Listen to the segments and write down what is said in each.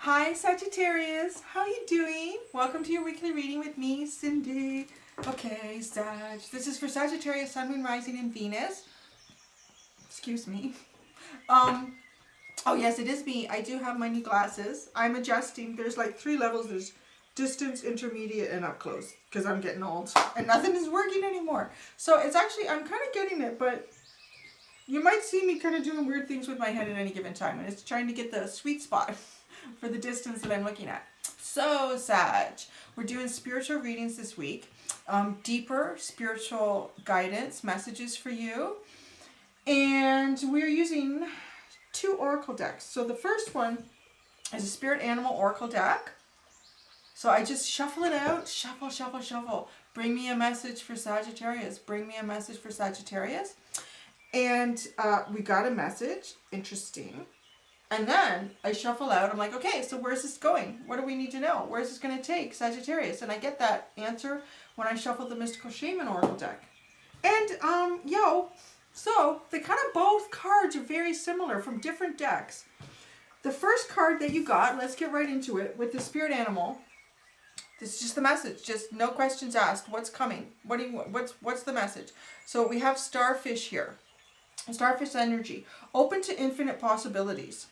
Hi Sagittarius, how you doing? Welcome to your weekly reading with me, Cindy. Okay, Sag. This is for Sagittarius, Sun, Moon, Rising, and Venus. Excuse me. Oh yes, it is me. I do have my new glasses. I'm adjusting. There's like 3 levels. There's distance, intermediate, and up close. Because I'm getting old. And nothing is working anymore. So it's actually, I'm kind of getting it, but you might see me kind of doing weird things with my head at any given time. And it's trying to get the sweet spot for the distance that I'm looking at. So Sag, we're doing spiritual readings this week. Deeper spiritual guidance, messages for you. And we're using 2 oracle decks. So the first one is a spirit animal oracle deck. So I just shuffle it out, shuffle, shuffle, shuffle. Bring me a message for Sagittarius. Bring me a message for Sagittarius. And we got a message. Interesting. And then I shuffle out. I'm like, okay, so where's this going? What do we need to know? Where's this going to take Sagittarius? And I get that answer when I shuffle the Mystical Shaman oracle deck. And so the kind of both cards are very similar from different decks. The first card that you got, let's get right into it, with the spirit animal. This is just the message, just no questions asked. What's coming? What's the message? So we have Starfish here. Starfish energy, open to infinite possibilities.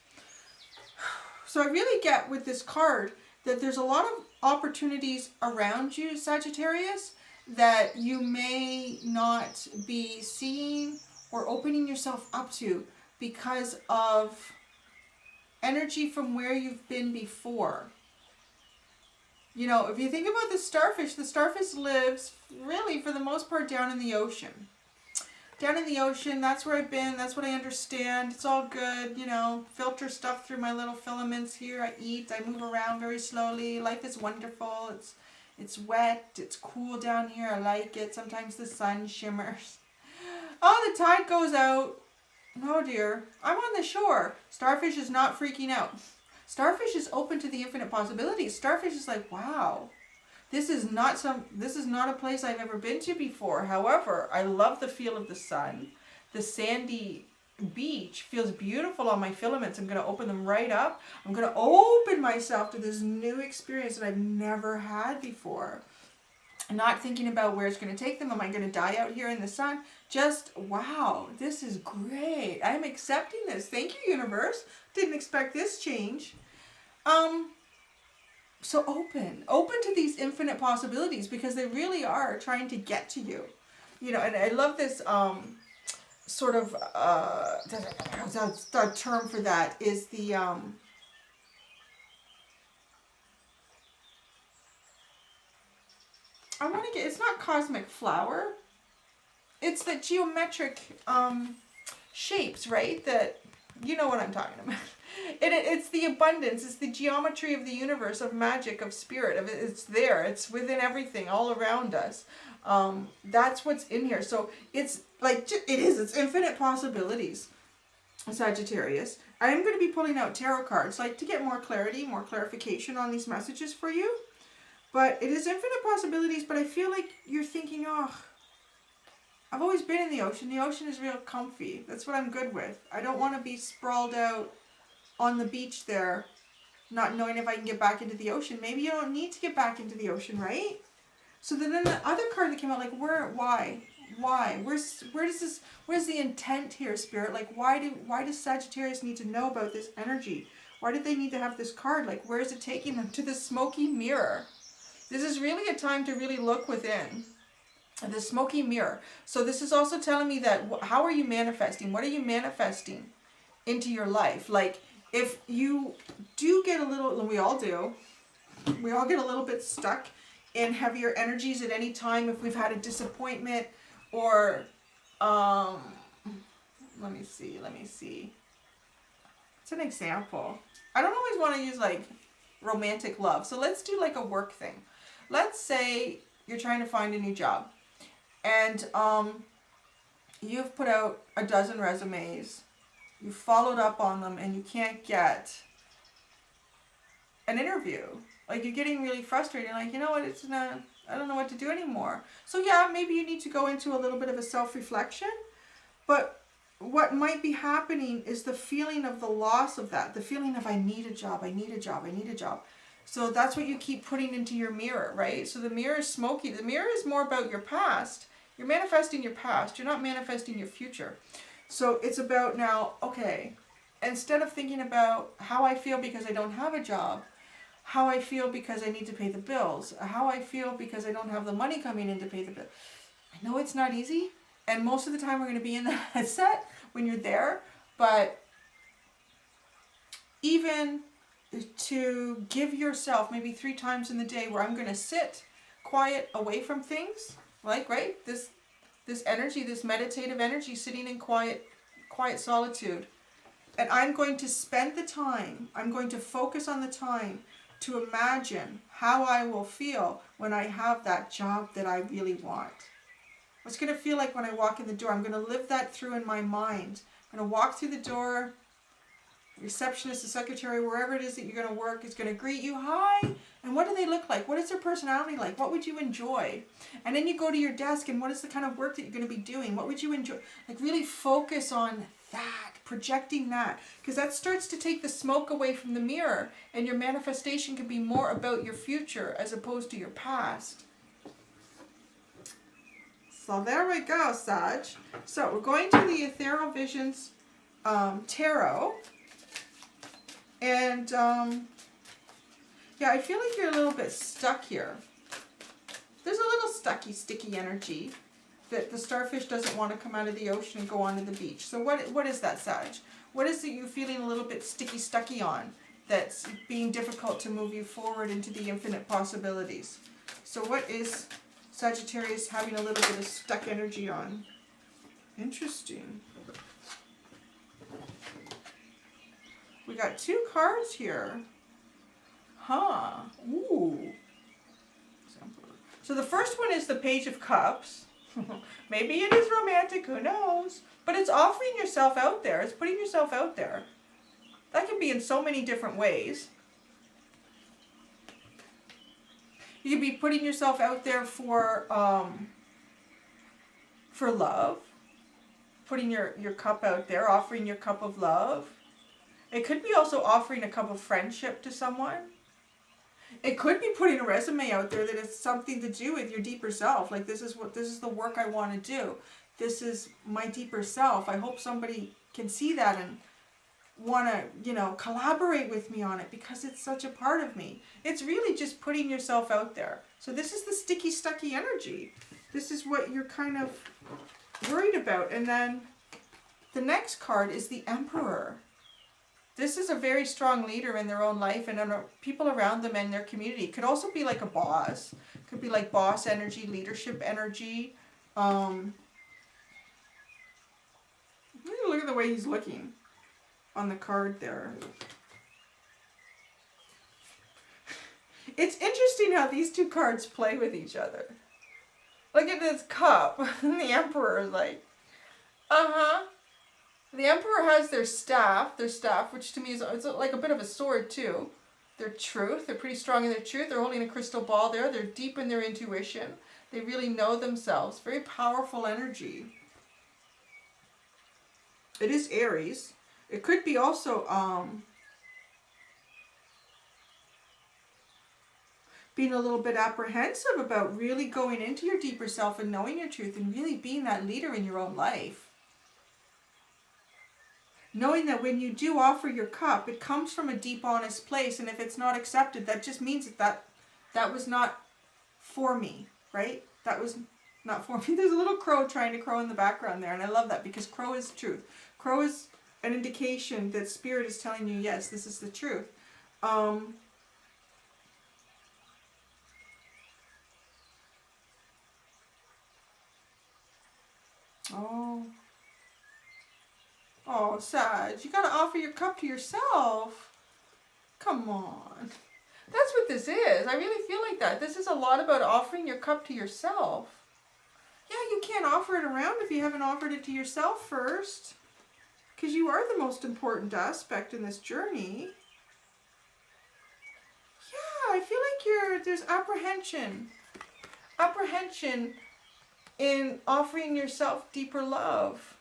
So I really get with this card that there's a lot of opportunities around you, Sagittarius, that you may not be seeing or opening yourself up to because of energy from where you've been before. You know, if you think about the starfish lives really for the most part down in the ocean. Down in the ocean, that's where I've been, that's what I understand. It's all good, you know, filter stuff through my little filaments here. I eat, I move around very slowly. Life is wonderful. It's wet, it's cool down here. I like it. Sometimes the sun shimmers. Oh, the tide goes out. Oh dear. I'm on the shore. Starfish is not freaking out. Starfish is open to the infinite possibilities. Starfish is like, wow. This is not a place I've ever been to before. However, I love the feel of the sun. The sandy beach feels beautiful on my filaments. I'm going to open them right up. I'm going to open myself to this new experience that I've never had before. I'm not thinking about where it's going to take them. Am I going to die out here in the sun? Just, wow, this is great. I'm accepting this. Thank you, universe. Didn't expect this change. So open to these infinite possibilities because they really are trying to get to you. You know, and I love this sort of, the term for that is the, I want to get, it's not cosmic flower. It's the geometric shapes, right? That, you know what I'm talking about. It's the abundance. It's the geometry of the universe, of magic, of spirit. It's there. It's within everything, all around us. That's what's in here. So it's like, it's infinite possibilities, Sagittarius. I'm going to be pulling out tarot cards, like to get more clarity, more clarification on these messages for you. But it is infinite possibilities, but I feel like you're thinking, oh, I've always been in the ocean. The ocean is real comfy. That's what I'm good with. I don't want to be sprawled out on the beach there, not knowing if I can get back into the ocean. Maybe you don't need to get back into the ocean, right? So then the other card that came out, like, why? Where's the intent here, Spirit? Like, why does Sagittarius need to know about this energy? Why did they need to have this card? Like, where is it taking them? To the smoky mirror. This is really a time to really look within. The smoky mirror. So this is also telling me that, how are you manifesting? What are you manifesting into your life? Like, if you do get a little, and we all do, we all get a little bit stuck in heavier energies at any time if we've had a disappointment or, let me see. It's an example. I don't always want to use like romantic love. So let's do like a work thing. Let's say you're trying to find a new job and you've put out a dozen resumes. You followed up on them and you can't get an interview. Like, you're getting really frustrated. Like, you know what, I don't know what to do anymore. So yeah, maybe you need to go into a little bit of a self-reflection. But what might be happening is the feeling of the loss of that, the feeling of I need a job, I need a job, I need a job. So that's what you keep putting into your mirror, right? So the mirror is smoky. The mirror is more about your past. You're manifesting your past. You're not manifesting your future. So it's about now, okay, instead of thinking about how I feel because I don't have a job, how I feel because I need to pay the bills, how I feel because I don't have the money coming in to pay the bill. I know it's not easy, and most of the time we're going to be in that set when you're there, but even to give yourself maybe 3 times in the day where I'm going to sit quiet away from things, like, right, this energy, this meditative energy, sitting in quiet solitude, and I'm going to spend the time, I'm going to focus on the time to imagine how I will feel when I have that job that I really want. What's going to feel like when I walk in the door? I'm going to live that through in my mind. I'm going to walk through the door. Receptionist, the secretary, wherever it is that you're going to work is going to greet you. Hi. And what do they look like? What is their personality like? What would you enjoy? And then you go to your desk, and what is the kind of work that you're going to be doing? What would you enjoy? Like, really focus on that, projecting that, because that starts to take the smoke away from the mirror, and your manifestation can be more about your future as opposed to your past. So there we go, Sag. So we're going to the Ethereal Visions Tarot. And, yeah, I feel like you're a little bit stuck here. There's a little sticky energy that the starfish doesn't want to come out of the ocean and go onto the beach. So what is that, Sag? What is it you're feeling a little bit stucky on that's being difficult to move you forward into the infinite possibilities? So what is Sagittarius having a little bit of stuck energy on? Interesting. We got 2 cards here. Huh. Ooh. So the first one is the Page of Cups. Maybe it is romantic, who knows? But it's offering yourself out there. It's putting yourself out there. That can be in so many different ways. You could be putting yourself out there for love. Putting your cup out there, offering your cup of love. It could be also offering a cup of friendship to someone. It could be putting a resume out there that has something to do with your deeper self. Like, this is the work I want to do. This is my deeper self. I hope somebody can see that and want to, collaborate with me on it because it's such a part of me. It's really just putting yourself out there. So this is the sticky, stucky energy. This is what you're kind of worried about. And then the next card is the Emperor. This is a very strong leader in their own life and people around them and their community. Could also be like a boss. Could be like boss energy, leadership energy. Look at the way he's looking on the card there. It's interesting how these 2 cards play with each other. Look at this cup. And the Emperor is like, uh-huh. The Emperor has their staff, which to me is it's like a bit of a sword too. Their truth, they're pretty strong in their truth. They're holding a crystal ball there. They're deep in their intuition. They really know themselves. Very powerful energy. It is Aries. It could be also being a little bit apprehensive about really going into your deeper self and knowing your truth and really being that leader in your own life. Knowing that when you do offer your cup, it comes from a deep, honest place, and if it's not accepted, that just means that was not for me, right? That was not for me. There's a little crow trying to crow in the background there, and I love that because crow is truth. Crow is an indication that Spirit is telling you, yes, this is the truth. Oh, Sag, you gotta offer your cup to yourself. Come on. That's what this is. I really feel like that. This is a lot about offering your cup to yourself. Yeah, you can't offer it around if you haven't offered it to yourself first. Because you are the most important aspect in this journey. Yeah, I feel like there's apprehension. Apprehension in offering yourself deeper love.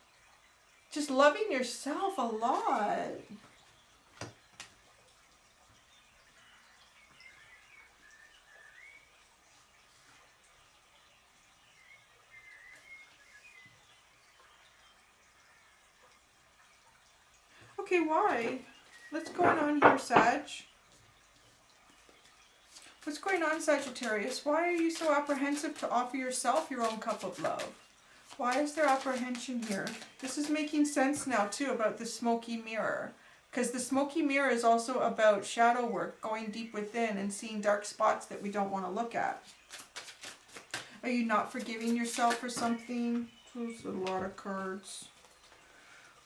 Just loving yourself a lot. Okay, why? What's going on here, Sag? What's going on, Sagittarius? Why are you so apprehensive to offer yourself your own cup of love? Why is there apprehension here? This is making sense now, too, about the smoky mirror. Because the smoky mirror is also about shadow work, going deep within and seeing dark spots that we don't want to look at. Are you not forgiving yourself for something? There's a lot of cards.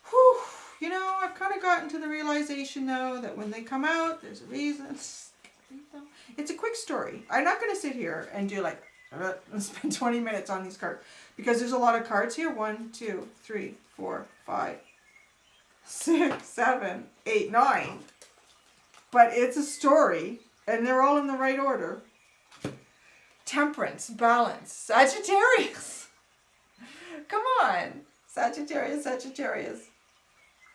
Whew. You know, I've kind of gotten to the realization, though, that when they come out, there's a reason. It's a quick story. I'm not going to sit here and do like, and spend 20 minutes on these cards. Because there's a lot of cards here. 1, 2, 3, 4, 5, 6, 7, 8, 9. But it's a story. And they're all in the right order. Temperance, balance, Sagittarius. Come on. Sagittarius, Sagittarius.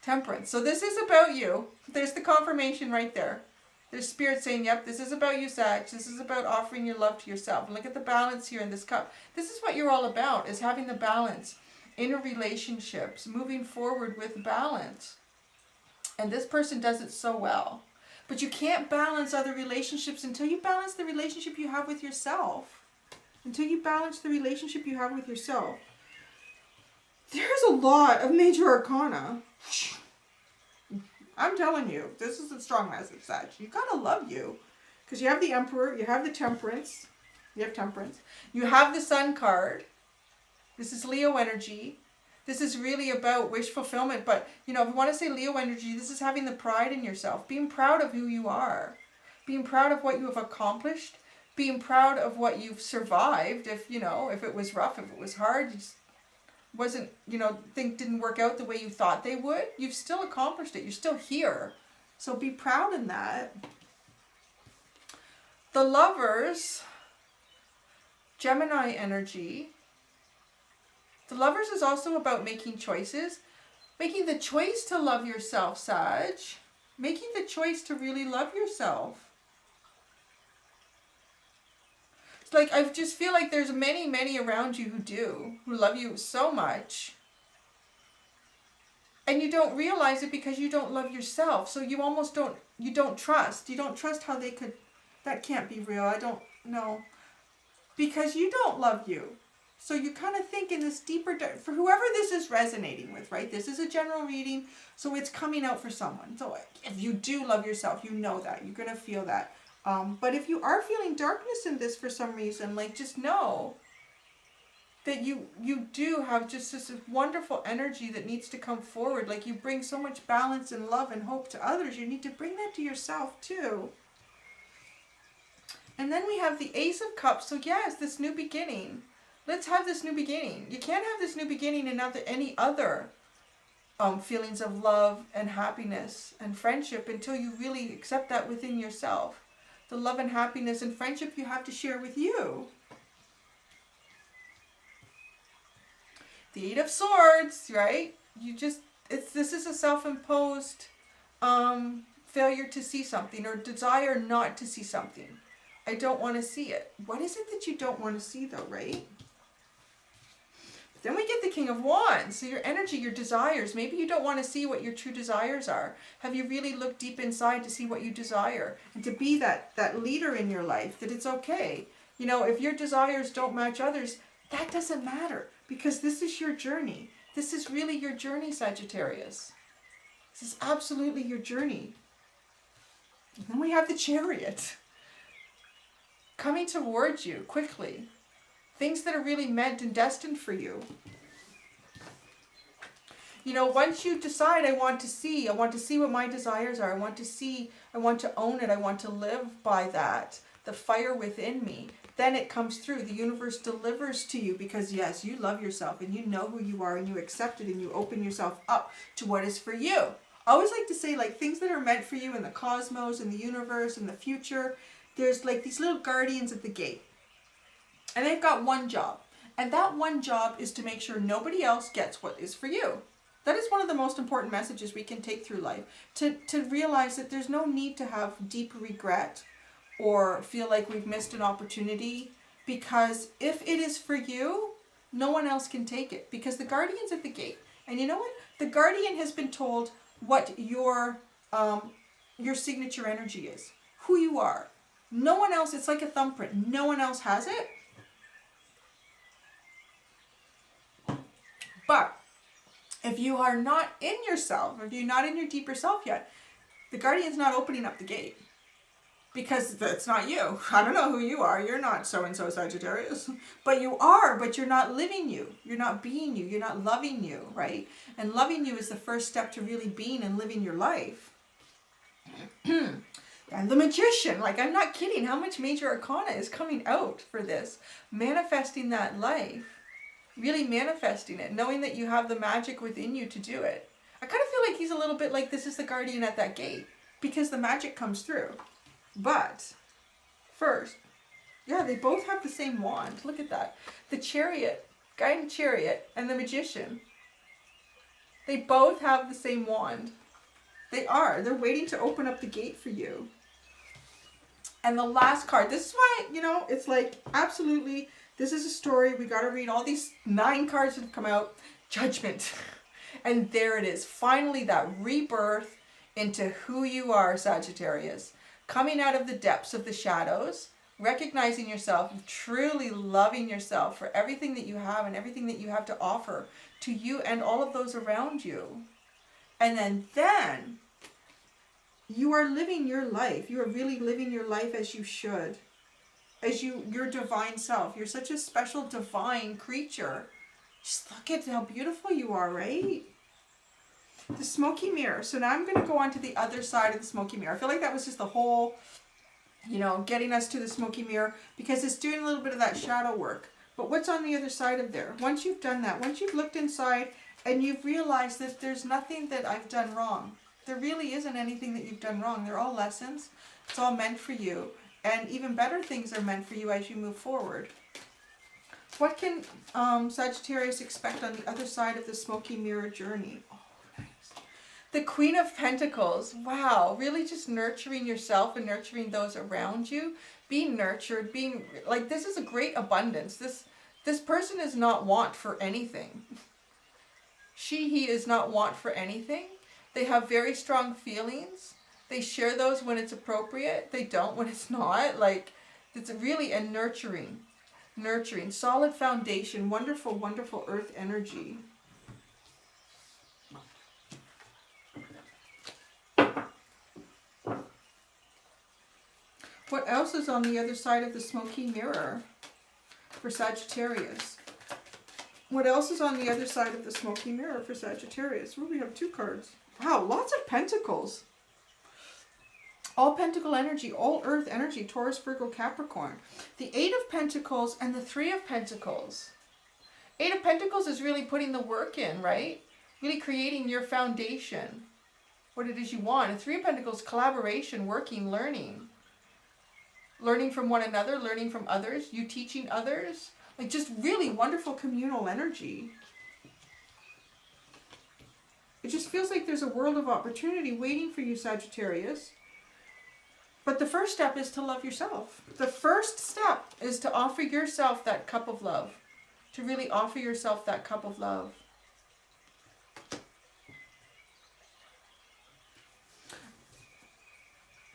Temperance. So this is about you. There's the confirmation right there. There's spirit saying, yep, this is about you, Sag. This is about offering your love to yourself. And look at the balance here in this cup. This is what you're all about, is having the balance in relationships, moving forward with balance. And this person does it so well. But you can't balance other relationships until you balance the relationship you have with yourself. Until you balance the relationship you have with yourself. There's a lot of major arcana. I'm telling you, this is a strong message, Sag. You gotta love you. Because you have the Emperor, you have the Temperance. You have Temperance. You have the Sun card. This is Leo energy. This is really about wish fulfillment. But, you know, if you want to say Leo energy, this is having the pride in yourself. Being proud of who you are. Being proud of what you have accomplished. Being proud of what you've survived. If, you know, if it was rough, if it was hard, you just wasn't, you know, things didn't work out the way you thought they would. You've still accomplished it. You're still here. So be proud in that. The Lovers, Gemini energy. The Lovers is also about making choices. Making the choice to love yourself, Sag. Making the choice to really love yourself. It's like, I just feel like there's many, many around you who do. Who love you so much. And you don't realize it because you don't love yourself. So you almost don't, you don't trust. You don't trust how they could, that can't be real. I don't know. Because you don't love you. So you kind of think in this deeper, for whoever this is resonating with, right? This is a general reading, so it's coming out for someone. So if you do love yourself, you know that. You're going to feel that. But if you are feeling darkness in this for some reason, like, just know that you do have just this wonderful energy that needs to come forward. Like, you bring so much balance and love and hope to others. You need to bring that to yourself too. And then we have the Ace of Cups. So yes, this new beginning. Let's have this new beginning. You can't have this new beginning in any other feelings of love and happiness and friendship until you really accept that within yourself. The love and happiness and friendship you have to share with you. The Eight of Swords, right? This is a self-imposed failure to see something or desire not to see something. I don't want to see it. What is it that you don't want to see though, right? Then we get the King of Wands. So your energy, your desires. Maybe you don't want to see what your true desires are. Have you really looked deep inside to see what you desire? And to be that leader in your life, that it's okay. You know, if your desires don't match others, that doesn't matter. Because this is your journey. This is really your journey, Sagittarius. This is absolutely your journey. And then we have the Chariot. Coming towards you quickly. Things that are really meant and destined for you. You know, once you decide, I want to see what my desires are. I want to own it. I want to live by that. The fire within me. Then it comes through. The universe delivers to you because, yes, you love yourself and you know who you are and you accept it and you open yourself up to what is for you. I always like to say, like, things that are meant for you in the cosmos, in the universe, in the future. There's like these little guardians at the gate. And they've got one job. And that one job is to make sure nobody else gets what is for you. That is one of the most important messages we can take through life. To realize that there's no need to have deep regret or feel like we've missed an opportunity, because if it is for you, no one else can take it, because the guardian's at the gate. And you know what? The guardian has been told what your signature energy is, who you are. No one else, it's like a thumbprint. No one else has it. But if you are not in yourself, if you're not in your deeper self yet, the guardian's not opening up the gate. Because that's not you. I don't know who you are. You're not so-and-so Sagittarius. But you are, but you're not living you. You're not being you. You're not loving you, right? And loving you is the first step to really being and living your life. And the Magician, like, I'm not kidding. How much major arcana is coming out for this? Manifesting that life. Really manifesting it. Knowing that you have the magic within you to do it. I kind of feel like he's a little bit like this is the guardian at that gate. Because the magic comes through. But first, yeah, they both have the same wand. Look at that. The Chariot, Guiding Chariot, and the Magician. They both have the same wand. They are. They're waiting to open up the gate for you. And the last card. This is why, you know, it's like, absolutely, this is a story. We got to read all these 9 cards that have come out. Judgment. And there it is. Finally, that rebirth into who you are, Sagittarius. Coming out of the depths of the shadows, recognizing yourself, truly loving yourself for everything that you have and everything that you have to offer to you and all of those around you. And then you are living your life. You are really living your life as you should. As your divine self. You're such a special divine creature. Just look at how beautiful you are, right? The smoky mirror. So now I'm going to go on to the other side of the smoky mirror. I feel like that was just the whole, you know, getting us to the smoky mirror, because it's doing a little bit of that shadow work. But what's on the other side of there? Once you've done that, once you've looked inside and you've realized that there's nothing that I've done wrong. There really isn't anything that you've done wrong. They're all lessons. It's all meant for you. And even better things are meant for you as you move forward. What can Sagittarius expect on the other side of the smoky mirror journey? The Queen of Pentacles. Wow. Really just nurturing yourself and nurturing those around you. Being nurtured. Being like, this is a great abundance. This person is not want for anything. He is not want for anything. They have very strong feelings. They share those when it's appropriate. They don't when it's not. Like, it's really a nurturing. Nurturing. Solid foundation. Wonderful, wonderful earth energy. What else is on the other side of the smoky mirror for Sagittarius? What else is on the other side of the smoky mirror for Sagittarius? Well, we have 2 cards. Wow, lots of pentacles. All pentacle energy, all earth energy, Taurus, Virgo, Capricorn. The 8 of Pentacles and the 3 of Pentacles. 8 of Pentacles is really putting the work in, right? Really creating your foundation. What it is you want. And 3 of Pentacles, collaboration, working, learning. Learning from one another, learning from others, you teaching others. Like, just really wonderful communal energy. It just feels like there's a world of opportunity waiting for you, Sagittarius. But the first step is to love yourself. The first step is to offer yourself that cup of love. To really offer yourself that cup of love.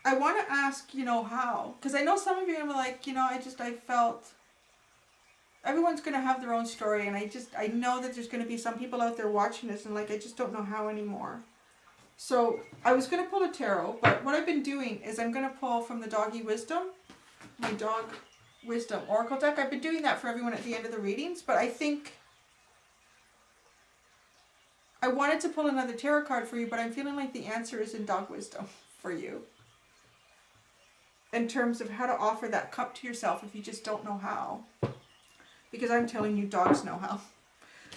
I want to ask, you know, how? Because I know some of you are like, you know, I felt... Everyone's going to have their own story, and I know that there's going to be some people out there watching this, and like, I just don't know how anymore. So, I was going to pull a tarot, but what I've been doing is I'm going to pull from the Doggy Wisdom, my Dog Wisdom Oracle deck. I've been doing that for everyone at the end of the readings, but I think I wanted to pull another tarot card for you, but I'm feeling like the answer is in Dog Wisdom for you. In terms of how to offer that cup to yourself if you just don't know how. Because I'm telling you, dogs know how.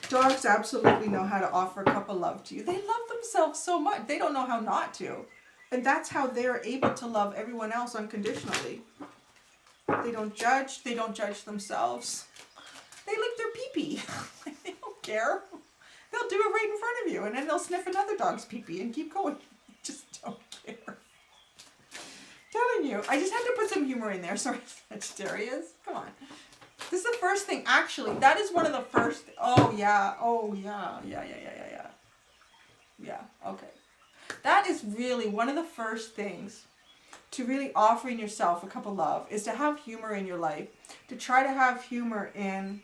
Dogs absolutely know how to offer a cup of love to you. They love themselves so much. They don't know how not to. And that's how they're able to love everyone else unconditionally. They don't judge. They don't judge themselves. They lick their pee-pee. They don't care. They'll do it right in front of you, and then they'll sniff another dog's pee-pee and keep going. Just don't care. Telling you, I just had to put some humor in there. Sorry, Sagittarius. Come on. This is the first thing, actually. That is one of the first. Oh, yeah. Oh, yeah. Yeah. Yeah, okay. That is really one of the first things to really offering yourself a cup of love is to have humor in your life. To try to have humor in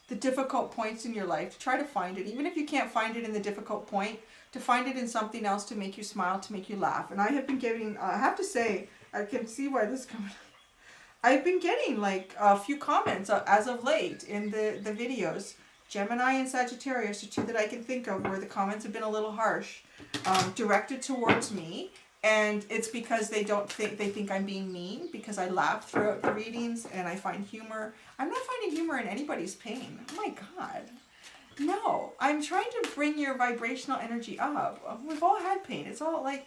the difficult points in your life. To try to find it. Even if you can't find it in the difficult point, to find it in something else to make you smile, to make you laugh. And I have been getting, I have to say, I can see why this is coming. I've been getting like a few comments as of late in the videos. Gemini and Sagittarius are two that I can think of where the comments have been a little harsh, directed towards me. And it's because they think I'm being mean because I laugh throughout the readings and I find humor. I'm not finding humor in anybody's pain. Oh my God. No, I'm trying to bring your vibrational energy up. We've all had pain. It's all like,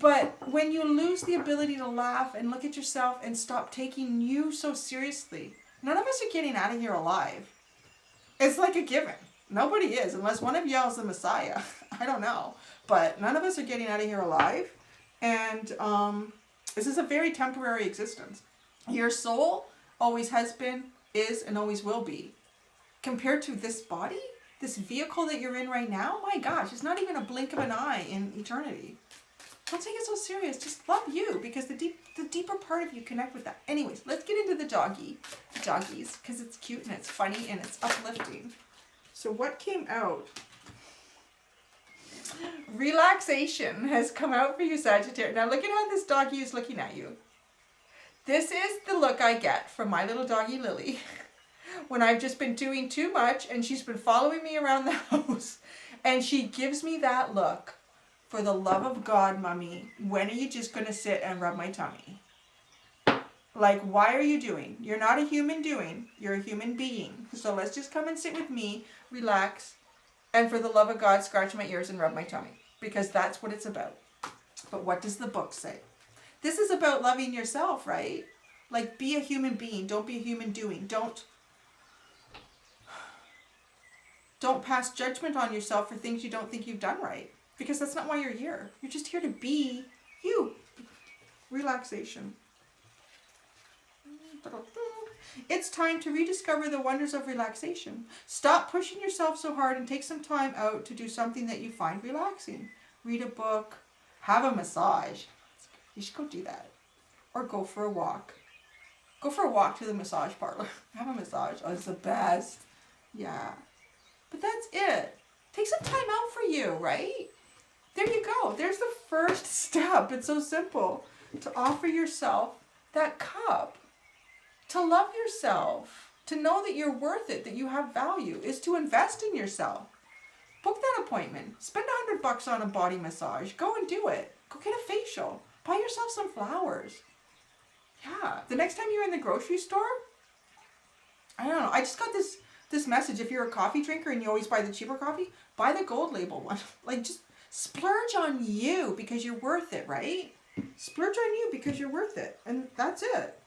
but when you lose the ability to laugh and look at yourself and stop taking you so seriously, none of us are getting out of here alive. It's like a given. Nobody is, unless one of y'all is the Messiah. I don't know. But none of us are getting out of here alive. And this is a very temporary existence. Your soul always has been, is, and always will be. Compared to this body, this vehicle that you're in right now, my gosh, it's not even a blink of an eye in eternity. Don't take it so serious. Just love you because the deeper part of you connect with that. Anyways, let's get into the doggies, because it's cute and it's funny and it's uplifting. So what came out? Relaxation has come out for you, Sagittarius. Now look at how this doggy is looking at you. This is the look I get from my little doggy Lily when I've just been doing too much and she's been following me around the house and she gives me that look. For the love of God, Mommy, when are you just going to sit and rub my tummy? Like, why are you doing? You're not a human doing. You're a human being. So let's just come and sit with me, relax, and for the love of God, scratch my ears and rub my tummy. Because that's what it's about. But what does the book say? This is about loving yourself, right? Like, be a human being. Don't be a human doing. Don't pass judgment on yourself for things you don't think you've done right. Because that's not why you're here. You're just here to be you. Relaxation. It's time to rediscover the wonders of relaxation. Stop pushing yourself so hard and take some time out to do something that you find relaxing. Read a book. Have a massage. You should go do that. Or go for a walk. Go for a walk to the massage parlor. Have a massage. Oh, it's the best. Yeah. But that's it. Take some time out for you, right? There you go. There's the first step. It's so simple. To offer yourself that cup. To love yourself. To know that you're worth it, that you have value, is to invest in yourself. Book that appointment. Spend $100 on a body massage. Go and do it. Go get a facial. Buy yourself some flowers. Yeah. The next time you're in the grocery store, I don't know. I just got this message. If you're a coffee drinker and you always buy the cheaper coffee, buy the gold label one. Like, just splurge on you because you're worth it, right? Splurge on you because you're worth it. And that's it.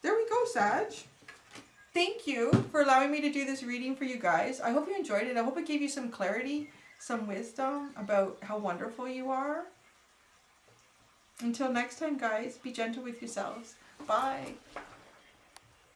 There we go, Sag. Thank you for allowing me to do this reading for you guys. I hope you enjoyed it. I hope it gave you some clarity, some wisdom about how wonderful you are. Until next time, guys, be gentle with yourselves. Bye.